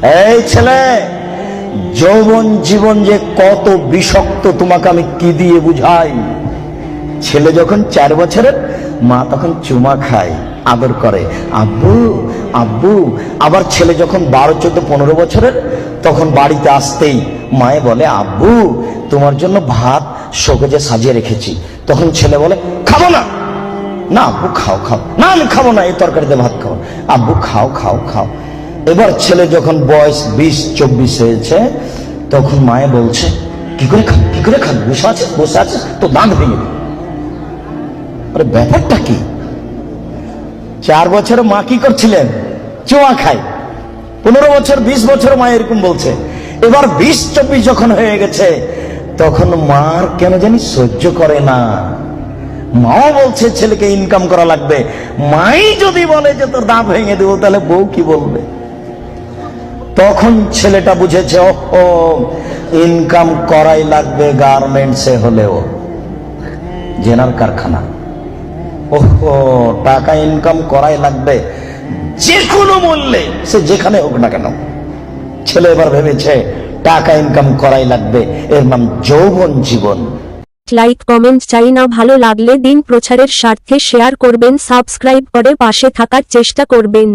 এই ছেলে, যৌবন জীবন যে কত বিষাক্ত তোমাকে আমি কি দিয়ে বুঝাই। ছেলে যখন 4 বছরের, মা তখন চুমা খায়, আদর করে, আব্বু আব্বু। আবার ছেলে যখন 12, 14, 15 বছরের, তখন বাড়িতে আসতেই মায়ে বলে, আব্বু তোমার জন্য ভাত শোকেজে সাজিয়ে রেখেছি। তখন ছেলে বলে, খাবো না। না আব্বু খাও খাও। না আমি খাবো না, এই তরকারিতে ভাত খাও। আব্বু খাও খাও খাও। এবার ছেলে যখন বয়স 20, 24 হয়েছে, তখন মায়ে বলছে, কি করে খাবো, কি করে খাবো, বসে আছে বসে আছে তো দাঁত ভেঙে দিবে। আরে ব্যাপারটা কি? 4 বছরে মা কি করছিলেন? চুমা খায়। 15 বছর, 20 বছর মা এরকম বলছে। এবার 20, 24 যখন হয়ে গেছে, তখন মার কেন জানি সহ্য করে না। মাও বলছে ছেলেকে ইনকাম করা লাগবে। মাই যদি বলে যে তোর দাঁত ভেঙে দেবো, তাহলে বউ কি বলবে? তখন ছেলেটা বুঝেছে, ও ইনকাম করাই লাগবে, গার্মেন্টসে হলেও, জেনার কারখানা। ওহো, টাকা ইনকাম করাই লাগবে যে কোনো মূল্যে, সে যেখানে হোক না কেন। ছেলে এবার ভেবেছে টাকা ইনকাম করাই লাগবে, এর নাম যৌবন জীবন। লাইক কমেন্ট চাই না, ভালো লাগলে দিন প্রচারের স্বার্থে শেয়ার করবেন, সাবস্ক্রাইব করে পাশে থাকার চেষ্টা করবেন।